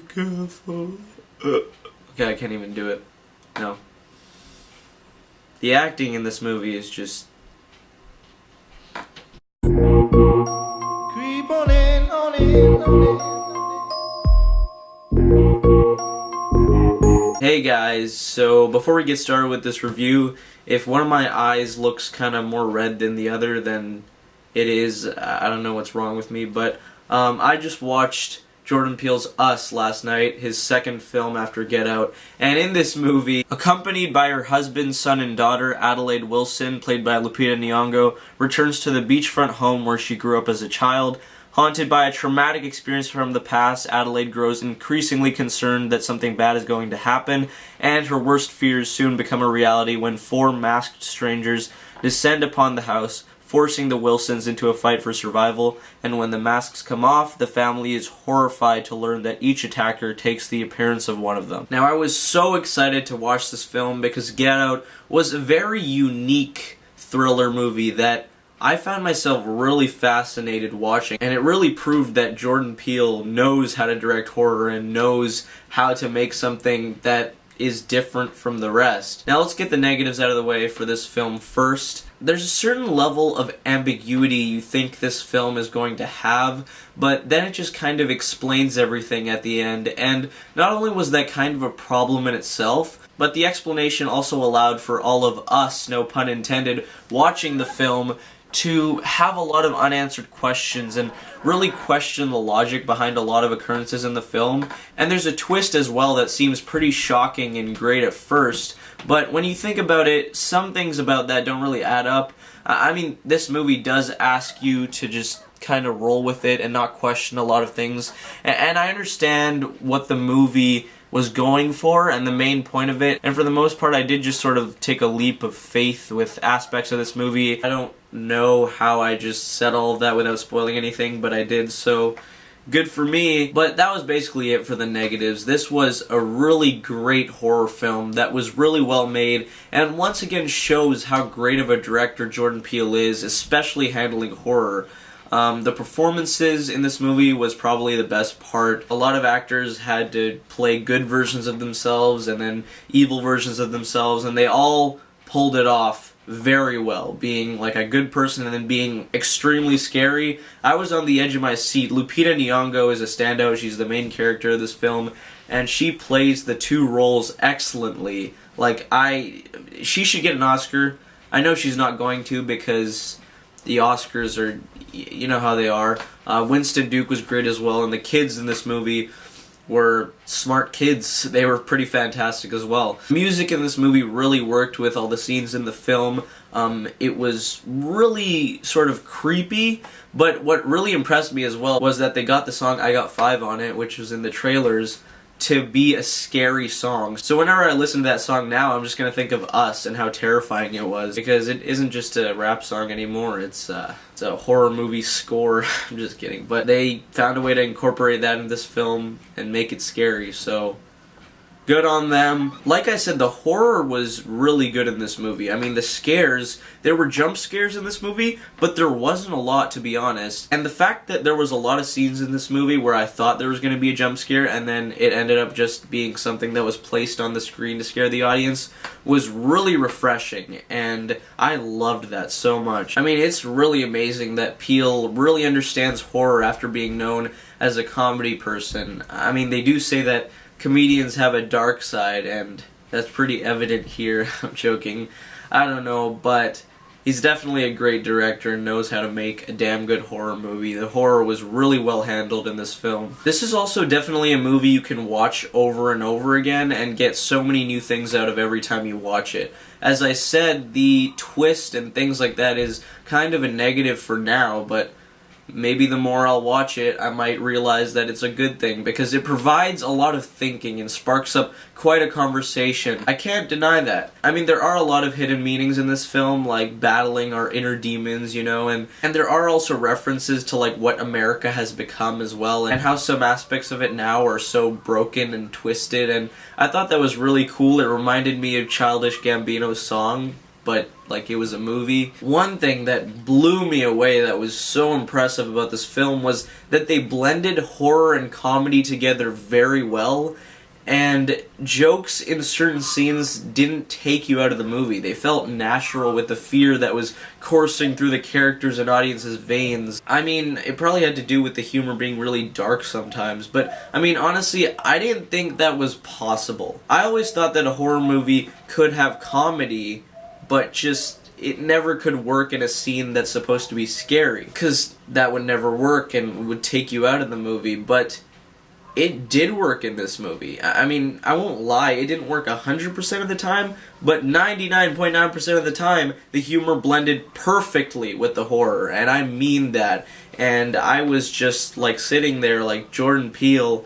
careful. Okay, I can't even do it. No. The acting in this movie is just... Creep on in, on in, on in. Hey guys, so before we get started with this review, if one of my eyes looks kind of more red than the other, then it is, I don't know what's wrong with me, but I just watched Jordan Peele's Us last night, his second film after Get Out, and in this movie, accompanied by her husband, son, and daughter, Adelaide Wilson, played by Lupita Nyong'o, returns to the beachfront home where she grew up as a child. Haunted by a traumatic experience from the past, Adelaide grows increasingly concerned that something bad is going to happen, and her worst fears soon become a reality when four masked strangers descend upon the house, forcing the Wilsons into a fight for survival, and when the masks come off, the family is horrified to learn that each attacker takes the appearance of one of them. Now, I was so excited to watch this film because Get Out was a very unique thriller movie that I found myself really fascinated watching, and it really proved that Jordan Peele knows how to direct horror and knows how to make something that is different from the rest. Now let's get the negatives out of the way for this film first. There's a certain level of ambiguity you think this film is going to have, but then it just kind of explains everything at the end, and not only was that kind of a problem in itself, but the explanation also allowed for all of us, no pun intended, watching the film to have a lot of unanswered questions and really question the logic behind a lot of occurrences in the film. And there's a twist as well that seems pretty shocking and great at first, but when you think about it, some things about that don't really add up. I mean, this movie does ask you to just kind of roll with it and not question a lot of things, and I understand what the movie was going for and the main point of it, and for the most part I did just sort of take a leap of faith with aspects of this movie. I don't know how I just said all of that without spoiling anything, but I did, so good for me. But that was basically it for the negatives. This was a really great horror film that was really well made, and once again shows how great of a director Jordan Peele is, especially handling horror. The performances in this movie was probably the best part. A lot of actors had to play good versions of themselves and then evil versions of themselves, and they all pulled it off very well, being like a good person and then being extremely scary. I was on the edge of my seat. Lupita Nyong'o is a standout. She's the main character of this film, and she plays the two roles excellently. She should get an Oscar. I know she's not going to because the Oscars are, you know how they are. Winston Duke was great as well, and the kids in this movie were smart kids. They were pretty fantastic as well. Music in this movie really worked with all the scenes in the film. It was really sort of creepy, but what really impressed me as well was that they got the song I Got Five on It, which was in the trailers, to be a scary song. So whenever I listen to that song now, I'm just going to think of Us and how terrifying it was, because it isn't just a rap song anymore, it's a horror movie score. I'm just kidding. But they found a way to incorporate that in this film and make it scary, so good on them. Like I said, the horror was really good in this movie. I mean, the scares, there were jump scares in this movie, but there wasn't a lot, to be honest. And the fact that there was a lot of scenes in this movie where I thought there was going to be a jump scare and then it ended up just being something that was placed on the screen to scare the audience was really refreshing, and I loved that so much. I mean, it's really amazing that Peele really understands horror after being known as a comedy person. I mean, they do say that comedians have a dark side, and that's pretty evident here. I'm joking. I don't know, but he's definitely a great director and knows how to make a damn good horror movie. The horror was really well handled in this film. This is also definitely a movie you can watch over and over again and get so many new things out of every time you watch it. As I said, the twist and things like that is kind of a negative for now, but maybe the more I'll watch it, I might realize that it's a good thing, because it provides a lot of thinking and sparks up quite a conversation. I can't deny that. I mean, there are a lot of hidden meanings in this film, like battling our inner demons, you know, and there are also references to like what America has become as well, and how some aspects of it now are so broken and twisted, and I thought that was really cool. It reminded me of Childish Gambino's song, but like it was a movie. One thing that blew me away that was so impressive about this film was that they blended horror and comedy together very well, and jokes in certain scenes didn't take you out of the movie. They felt natural with the fear that was coursing through the characters and audience's veins. I mean, it probably had to do with the humor being really dark sometimes, but I mean, honestly, I didn't think that was possible. I always thought that a horror movie could have comedy, but just it never could work in a scene that's supposed to be scary, because that would never work and would take you out of the movie. But it did work in this movie. I mean, I won't lie, it didn't work 100% of the time, but 99.9% of the time, the humor blended perfectly with the horror, and I mean that. And I was just, like, sitting there like Jordan Peele.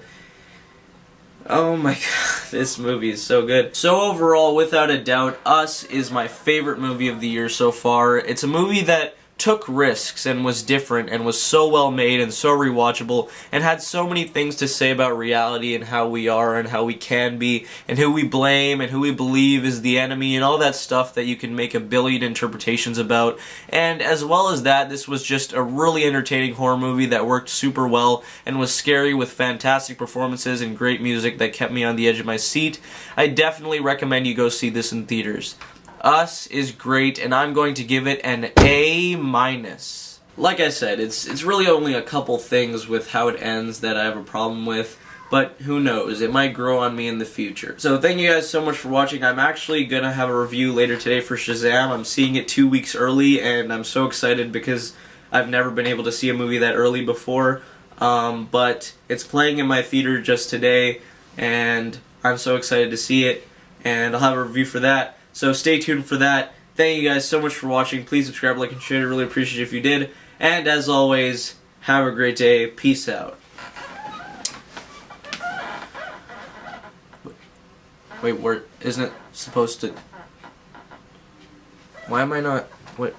Oh my god, this movie is so good. So overall, without a doubt, Us is my favorite movie of the year so far. It's a movie that took risks and was different and was so well made and so rewatchable and had so many things to say about reality and how we are and how we can be and who we blame and who we believe is the enemy and all that stuff that you can make a billion interpretations about. And as well as that, this was just a really entertaining horror movie that worked super well and was scary with fantastic performances and great music that kept me on the edge of my seat. I definitely recommend you go see this in theaters. Us is great, and I'm going to give it an A-. Like I said, it's really only a couple things with how it ends that I have a problem with, but who knows, it might grow on me in the future. So thank you guys so much for watching. I'm actually gonna have a review later today for Shazam. I'm seeing it 2 weeks early, and I'm so excited because I've never been able to see a movie that early before, but it's playing in my theater just today, and I'm so excited to see it, and I'll have a review for that. So stay tuned for that. Thank you guys so much for watching. Please subscribe, like, and share. I really appreciate it if you did. And as always, have a great day. Peace out. Wait, where isn't it supposed to? Why am I not? Wait.